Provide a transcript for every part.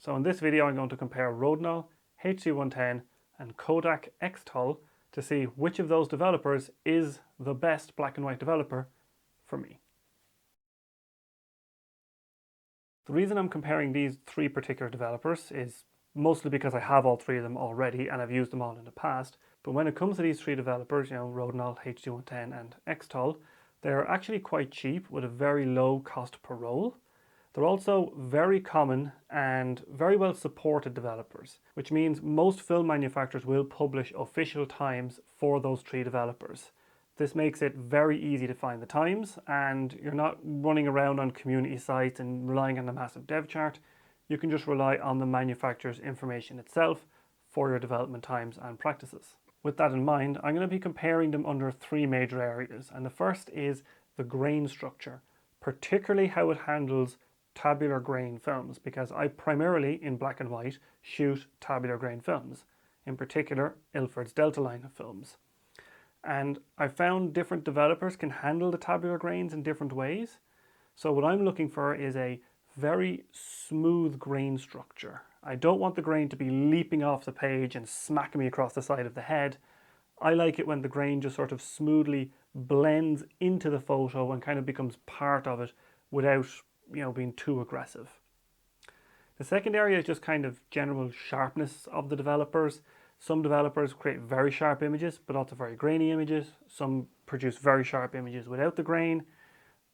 So in this video I'm going to compare Rodinal, HC110 and Kodak Xtol to see which of those developers is the best black and white developer for me. The reason I'm comparing these three particular developers is mostly because I have all three of them already and I've used them all in the past. But when it comes to these three developers, Rodinal, HC110 and Xtol, they're actually quite cheap with a very low cost per roll. They're also very common and very well supported developers, which means most film manufacturers will publish official times for those three developers. This makes it very easy to find the times, and you're not running around on community sites and relying on a massive dev chart. You can just rely on the manufacturer's information itself for your development times and practices. With that in mind, I'm going to be comparing them under three major areas, and the first is the grain structure, particularly how it handles tabular grain films, because I primarily, in black and white, shoot tabular grain films, in particular Ilford's Delta line of films. And I found different developers can handle the tabular grains in different ways. So what I'm looking for is a very smooth grain structure. I don't want the grain to be leaping off the page and smacking me across the side of the head. I like it when the grain just sort of smoothly blends into the photo and kind of becomes part of it without being too aggressive. The second area is just kind of general sharpness of the developers. Some developers create very sharp images, but also very grainy images. Some produce very sharp images without the grain.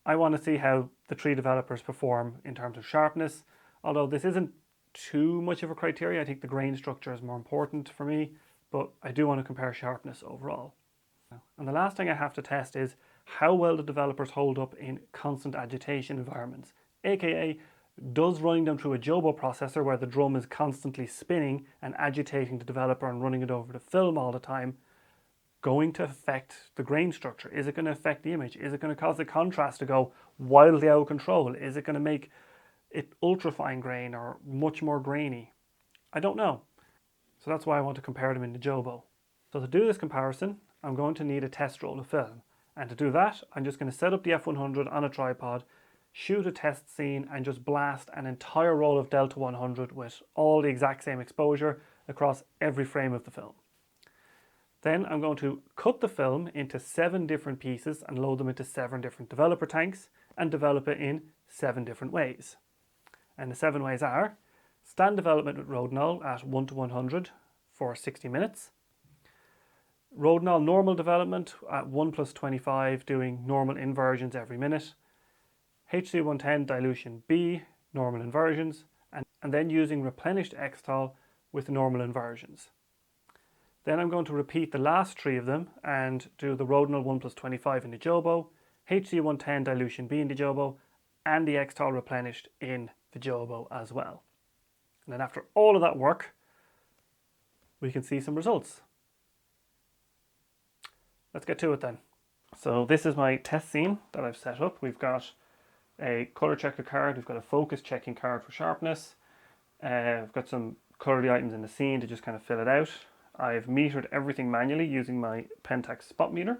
I want to see how the three developers perform in terms of sharpness. Although this isn't too much of a criteria, I think the grain structure is more important for me, but I do want to compare sharpness overall. And the last thing I have to test is how well the developers hold up in constant agitation environments, aka does running them through a Jobo processor where the drum is constantly spinning and agitating the developer and running it over the film all the time going to affect the grain structure? Is it going to affect the image? Is it going to cause the contrast to go wildly out of control? Is it going to make it ultra fine grain or much more grainy? I don't know. So that's why I want to compare them in the Jobo. So to do this comparison, I'm going to need a test roll of film. And to do that, I'm just going to set up the F100 on a tripod, shoot a test scene and just blast an entire roll of Delta 100 with all the exact same exposure across every frame of the film. Then I'm going to cut the film into 7 different pieces and load them into 7 different developer tanks and develop it in 7 different ways. And the 7 ways are: stand development with Rodinal at 1:100 for 60 minutes. Rodinal normal development at 1+25, doing normal inversions every minute. HC110 dilution B, normal inversions, and then using replenished Xtol with normal inversions. Then I'm going to repeat the last 3 of them and do the Rodinal 1+25 in the Jobo, HC110 dilution B in the Jobo, and the Xtol replenished in the Jobo as well. And then after all of that work, we can see some results. Let's get to it then. So this is my test scene that I've set up. We've got a color checker card, we've got a focus checking card for sharpness, I've got some color items in the scene to just kind of fill it out. I've metered everything manually using my Pentax spot meter,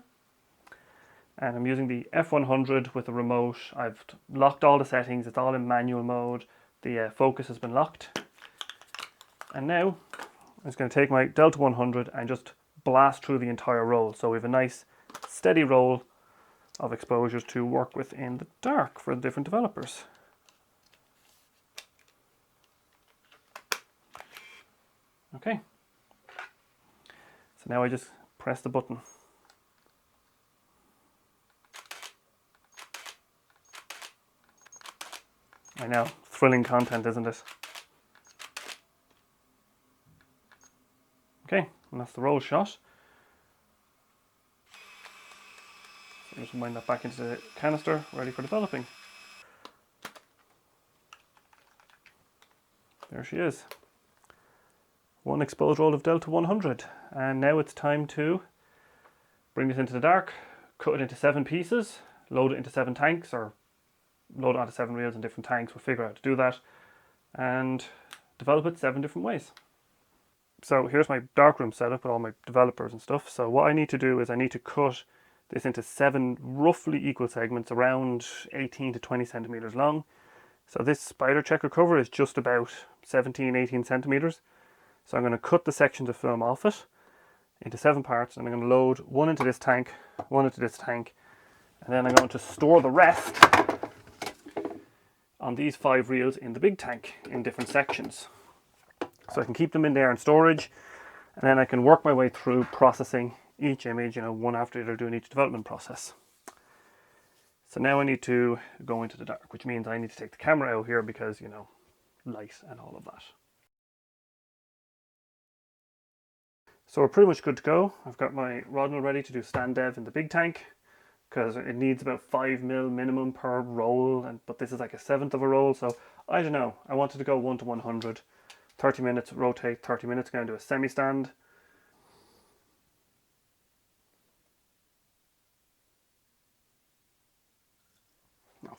and I'm using the F100 with a remote. I've locked all the settings, it's all in manual mode, the focus has been locked. And now I'm just going to take my Delta 100 and just blast through the entire roll. So we have a nice steady roll of exposures to work with in the dark for the different developers. Okay, so now I just press the button. I know, thrilling content, isn't it? Okay, and that's the roll shot. So just wind that back into the canister, ready for developing. There she is. One exposed roll of Delta 100. And now it's time to bring this into the dark, cut it into 7 pieces, load it into 7 tanks, or load it onto 7 reels in different tanks. We'll figure out how to do that and develop it 7 different ways. So here's my darkroom setup with all my developers and stuff. So what I need to do is I need to cut this into 7 roughly equal segments around 18 to 20 centimeters long. So this spider checker cover is just about 17, 18 centimeters. So I'm going to cut the sections of film off it into 7 parts, and I'm going to load one into this tank, one into this tank, and then I'm going to store the rest on these 5 reels in the big tank in different sections. So I can keep them in there in storage, and then I can work my way through processing each image, one after the other, doing each development process. So now I need to go into the dark, which means I need to take the camera out here because, light and all of that. So we're pretty much good to go. I've got my Rodinal ready to do stand dev in the big tank, because it needs about 5mm minimum per roll, but this is like 1/7 of a roll, so I don't know. I wanted to go 1 to 100, 30 minutes, rotate 30 minutes, going to do a semi-stand.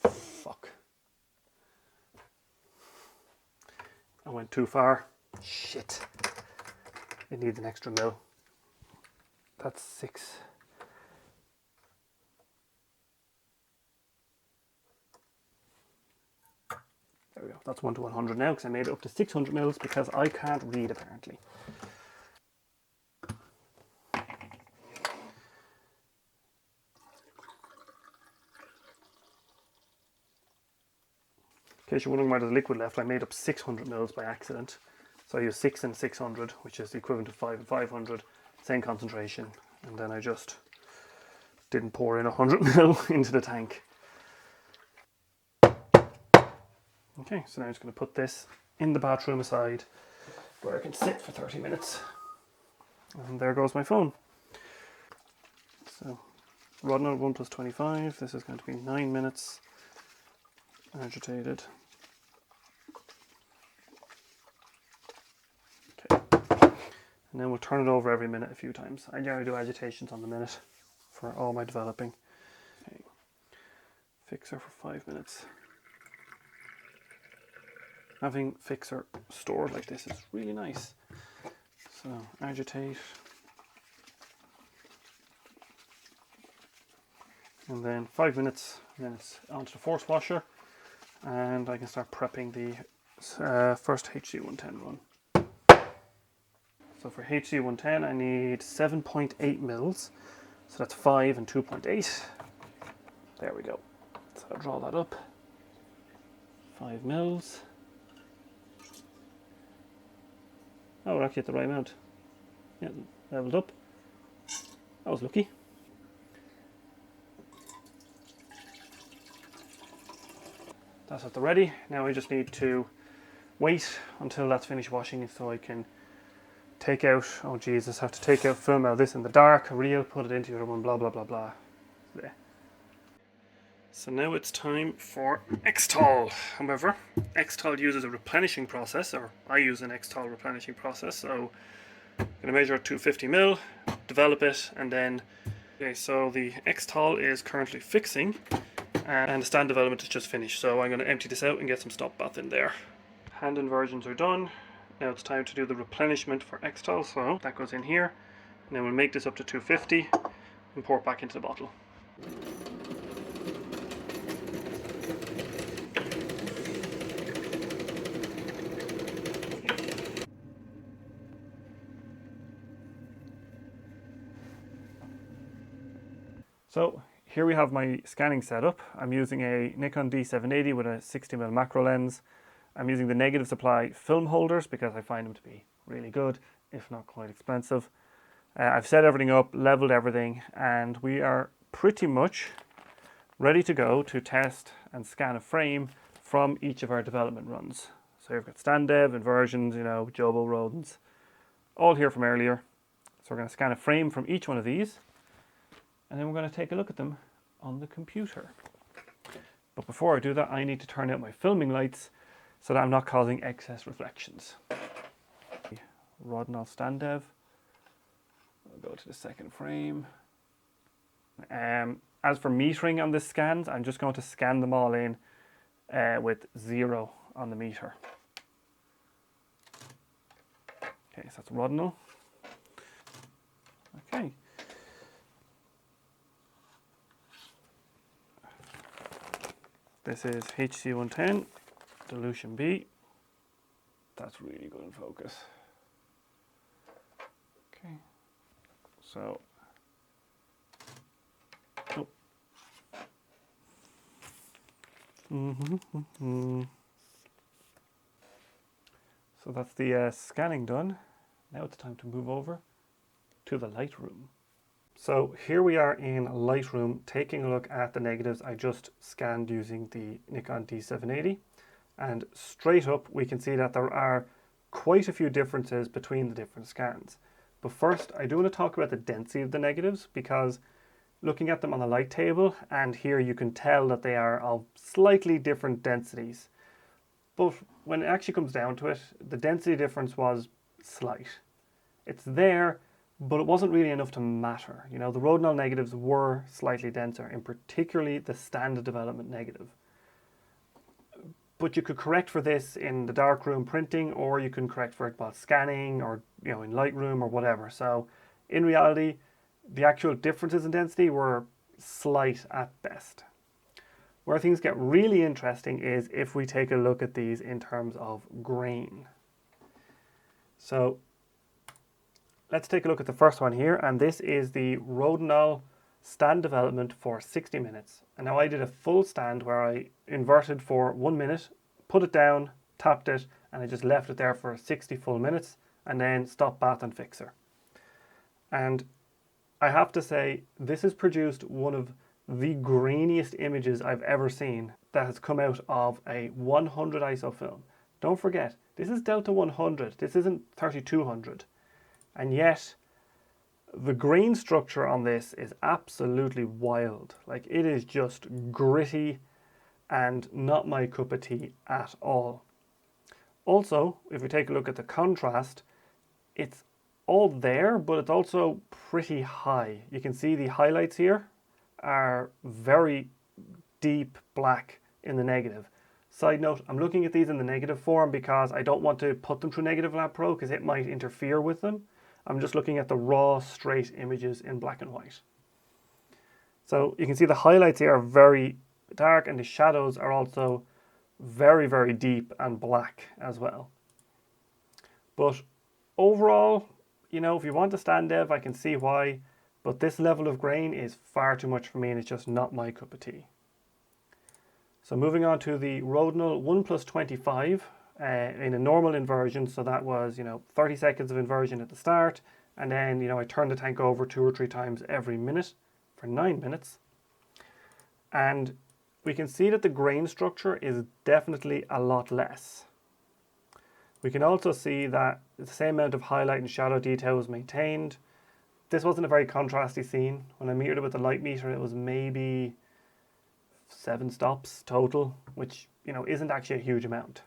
Oh, fuck. I went too far. Shit. It needs an extra mil. That's 6. There we go. That's 1 to 100 now, because I made it up to 600 mils because I can't read apparently. In case you're wondering why there's liquid left, I made up 600 mils by accident. So I used 6 and 600, which is the equivalent of 5 and 500, same concentration, and then I just didn't pour in 100 mil into the tank. Okay, so now I'm just going to put this in the bathroom aside where I can sit for 30 minutes. And there goes my phone. So, Rodinal 1 plus 25, this is going to be 9 minutes. Agitated. Okay. And then we'll turn it over every minute a few times. I generally do agitations on the minute for all my developing. Okay. Fixer for 5 minutes. Having fixer stored like this is really nice. So agitate, and then 5 minutes, and then it's onto the force washer, and I can start prepping the first HC110 run. So for HC110 I need 7.8 mils, so that's 5 and 2.8. There we go. So I'll draw that up. 5 mils. Oh, we're actually at the right amount. Yeah, leveled up. I was lucky. That's at the ready. Now I just need to wait until that's finished washing so I can take out, oh Jesus, have to take out film out of this in the dark, a reel, put it into the other one, blah blah blah blah. There. So now it's time for Xtol. However, Xtol uses a replenishing process, or I use an Xtol replenishing process, so I'm going to measure at 250 mil, develop it, and then... Okay, so the Xtol is currently fixing, and the stand development is just finished, so I'm going to empty this out and get some stop bath in there. Hand inversions are done. Now it's time to do the replenishment for Xtol, so that goes in here, and then we'll make this up to 250 and pour it back into the bottle. So here we have my scanning setup. I'm using a Nikon D780 with a 60mm macro lens. I'm using the negative supply film holders because I find them to be really good, if not quite expensive. I've set everything up, leveled everything, and we are pretty much ready to go to test and scan a frame from each of our development runs. So we've got stand dev, inversions, Jobo, Rodins, all here from earlier. So we're going to scan a frame from each one of these, and then we're going to take a look at them on the computer. But before I do that, I need to turn out my filming lights so that I'm not causing excess reflections. Rodinal stand dev. I'll go to the second frame. As for metering on this scans, I'm just going to scan them all in with 0 on the meter. Okay, so that's Rodinal. Okay. This is HC110. dilution B. That's really good in focus. Okay, so so that's the scanning done. Now it's time to move over to the Lightroom. So here we are in Lightroom taking a look at the negatives I just scanned using the Nikon D780, and straight up we can see that there are quite a few differences between the different scans. But first I do want to talk about the density of the negatives, because looking at them on the light table and here you can tell that they are of slightly different densities. But when it actually comes down to it, the density difference was slight. It's there, but it wasn't really enough to matter. You know, the Rodinal negatives were slightly denser, in particularly the standard development negative. But you could correct for this in the darkroom printing, or you can correct for it while scanning, or you know, in Lightroom or whatever. So in reality, the actual differences in density were slight at best. Where things get really interesting is if we take a look at these in terms of grain. So let's take a look at the first one here, and this is the Rodinal stand development for 60 minutes. And now I did a full stand where I inverted for 1 minute, put it down, tapped it, and I just left it there for 60 full minutes, and then stop, bath and fixer. And I have to say, this has produced one of the grainiest images I've ever seen that has come out of a 100 ISO film. Don't forget, this is Delta 100, this isn't 3200. And yet, the grain structure on this is absolutely wild. Like, it is just gritty and not my cup of tea at all. Also, if we take a look at the contrast, it's all there, but it's also pretty high. You can see the highlights here are very deep black in the negative. Side note, I'm looking at these in the negative form because I don't want to put them through Negative Lab Pro because it might interfere with them. I'm just looking at the raw, straight images in black and white. So you can see the highlights here are very dark, and the shadows are also very, very deep and black as well. But overall, you know, if you want a stand dev, I can see why, but this level of grain is far too much for me, and it's just not my cup of tea. So moving on to the Rodinal 1+25 in a normal inversion. So that was, you know, 30 seconds of inversion at the start, and then, you know, I turned the tank over 2 or 3 times every minute for 9 minutes. And we can see that the grain structure is definitely a lot less. We can also see that the same amount of highlight and shadow detail was maintained. This wasn't a very contrasty scene. When I metered it with the light meter, it was maybe 7 stops total, which, you know, isn't actually a huge amount.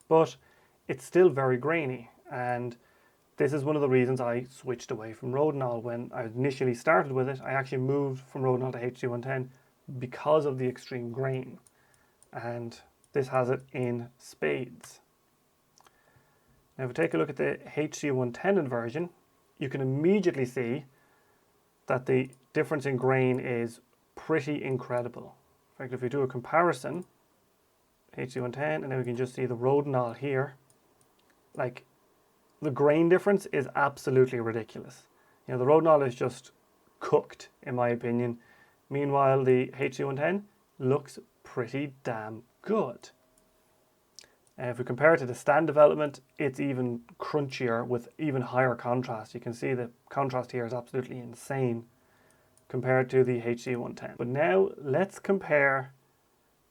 But it's still very grainy, and this is one of the reasons I switched away from Rodinal. When I initially started with it, I actually moved from Rodinal to HC110 because of the extreme grain, and this has it in spades. Now if we take a look at the HC110 inversion, you can immediately see that the difference in grain is pretty incredible. In fact, if we do a comparison, HC110, and then we can just see the Rodinal here, like, the grain difference is absolutely ridiculous. You know, the Rodinal is just cooked, in my opinion. Meanwhile, the HC110 looks pretty damn good. And if we compare it to the stand development, it's even crunchier with even higher contrast. You can see the contrast here is absolutely insane compared to the HC110. But now let's compare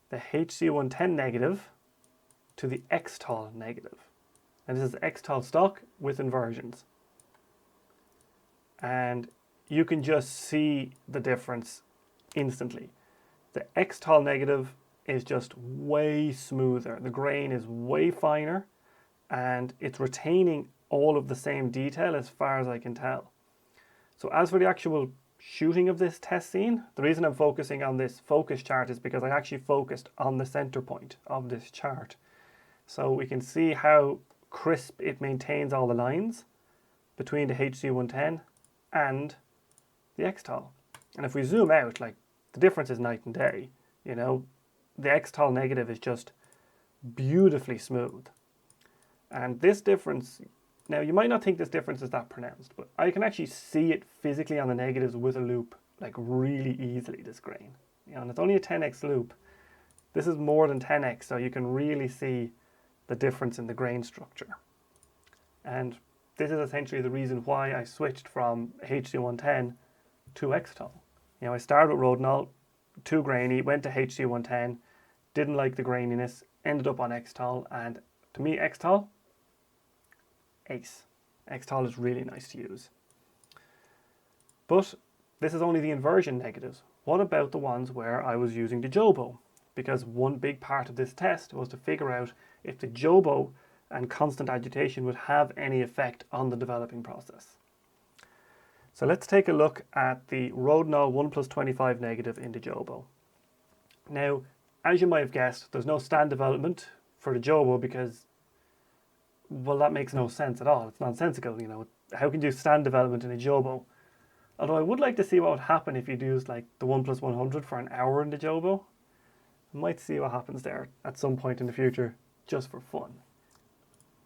the HC110 negative to the Xtol negative. And this is Xtol stock with inversions. And you can just see the difference instantly. The Xtol negative is just way smoother. The grain is way finer, and it's retaining all of the same detail as far as I can tell. So as for the actual shooting of this test scene, the reason I'm focusing on this focus chart is because I actually focused on the center point of this chart. So we can see how crisp it maintains all the lines between the HC110 and the Xtol. And if we zoom out, like, the difference is night and day. You know, the Xtol negative is just beautifully smooth. And this difference, now you might not think this difference is that pronounced, but I can actually see it physically on the negatives with a loop, like really easily, this grain. You know, and it's only a 10x loop. This is more than 10x, so you can really see the difference in the grain structure. And this is essentially the reason why I switched from HC110 to Xtol. You know, I started with Rodinal, too grainy, went to HC110, didn't like the graininess, ended up on Xtol, and to me, Xtol, ace. Xtol is really nice to use. But this is only the inversion negatives. What about the ones where I was using the Jobo? Because one big part of this test was to figure out if the Jobo and constant agitation would have any effect on the developing process. So let's take a look at the Rodinal 1+25 negative in the Jobo. Now, as you might have guessed, there's no stand development for the Jobo because, well, that makes no sense at all. It's nonsensical, you know. How can you do stand development in a Jobo? Although I would like to see what would happen if you'd use like the 1+100 for an hour in the Jobo. I might see what happens there at some point in the future, just for fun.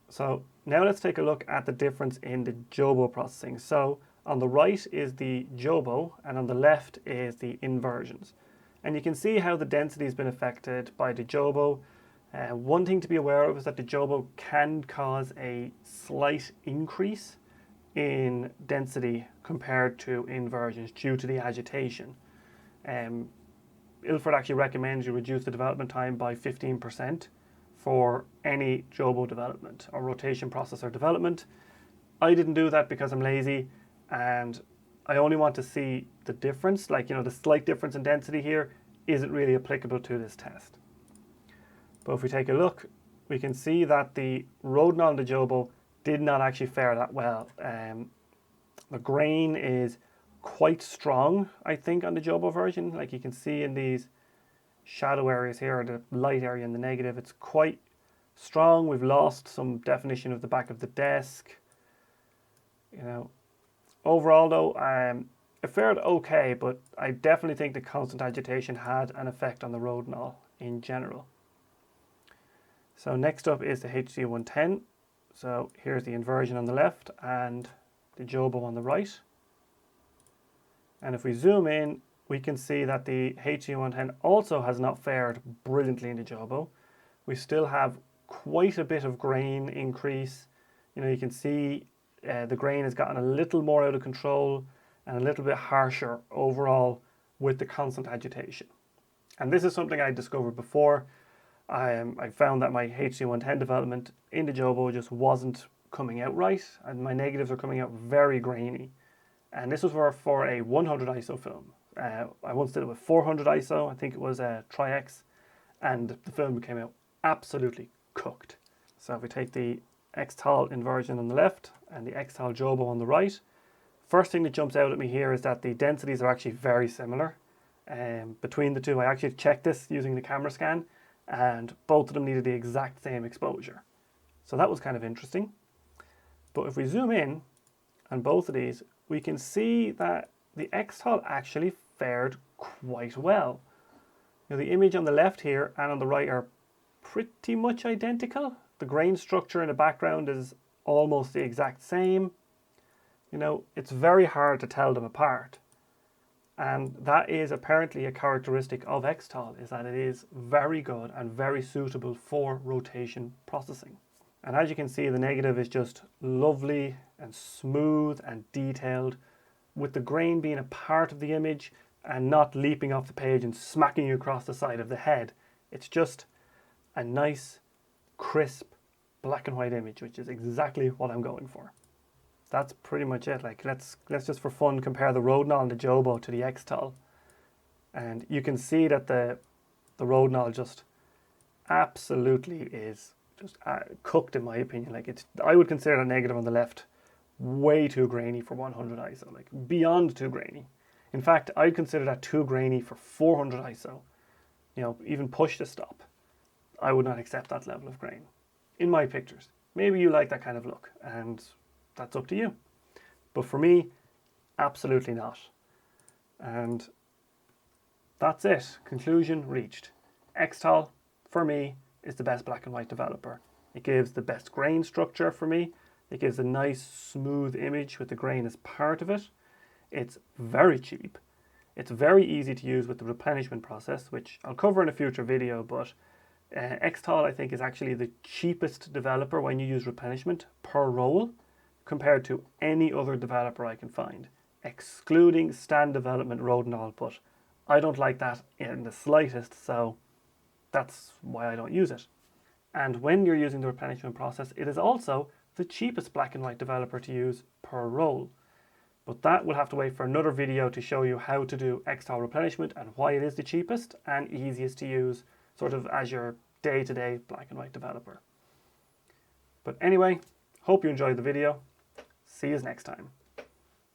So now let's take a look at the difference in the Jobo processing. So on the right is the Jobo and on the left is the inversions. And you can see how the density has been affected by the Jobo. One thing to be aware of is that the Jobo can cause a slight increase in density compared to inversions due to the agitation. Ilford actually recommends you reduce the development time by 15% for any Jobo development or rotation processor development. I didn't do that because I'm lazy and I only want to see the difference, like, you know, the slight difference in density here isn't really applicable to this test. But if we take a look, we can see that the Rodinal and the Jobo did not actually fare that well. The grain is quite strong, I think, on the Jobo version. Like you can see in these shadow areas here, the light area in the negative, it's quite strong. We've lost some definition of the back of the desk. You know, overall though, it fared okay, but I definitely think the constant agitation had an effect on the Rodinal in general. So next up is the HC110. So here's the inversion on the left and the Jobo on the right. And if we zoom in, we can see that the HC110 also has not fared brilliantly in the Jobo. We still have quite a bit of grain increase. You know, you can see the grain has gotten a little more out of control and a little bit harsher overall with the constant agitation. And this is something I discovered before. I found that my HC110 development in the Jobo just wasn't coming out right, and my negatives are coming out very grainy. And this was for a 100 ISO film. I once did it with 400 ISO, I think it was a Tri-X, and the film came out absolutely cooked. So if we take the Xtol inversion on the left and the Xtol Jobo on the right, first thing that jumps out at me here is that the densities are actually very similar between the two. I actually checked this using the camera scan, and both of them needed the exact same exposure. So that was kind of interesting. But if we zoom in on both of these, we can see that the Xtol actually fared quite well. You know, the image on the left here and on the right are pretty much identical. The grain structure in the background is almost the exact same. You know, it's very hard to tell them apart. And that is apparently a characteristic of Xtol, is that it is very good and very suitable for rotation processing. And as you can see, the negative is just lovely and smooth and detailed, with the grain being a part of the image and not leaping off the page and smacking you across the side of the head. It's just a nice, crisp, black and white image, which is exactly what I'm going for. That's pretty much it. Like, let's just for fun compare the Rodinal and the Jobo to the Xtol. And you can see that the Rodinal just absolutely is just cooked, in my opinion. Like, I would consider the negative on the left way too grainy for 100 ISO, like beyond too grainy. In fact, I'd consider that too grainy for 400 ISO. You know, even push to stop. I would not accept that level of grain in my pictures. Maybe you like that kind of look, and that's up to you. But for me, absolutely not. And that's it. Conclusion reached. Xtol, for me, is the best black and white developer. It gives the best grain structure for me. It gives a nice smooth image with the grain as part of it. It's very cheap. It's very easy to use with the replenishment process, which I'll cover in a future video, but Xtol I think is actually the cheapest developer when you use replenishment per roll compared to any other developer I can find, excluding stand development Rodinal, but I don't like that in the slightest, so that's why I don't use it. And when you're using the replenishment process, it is also the cheapest black and white developer to use per roll. But that will have to wait for another video to show you how to do Xtol replenishment and why it is the cheapest and easiest to use sort of as your day-to-day black and white developer. But anyway, hope you enjoyed the video. See you next time.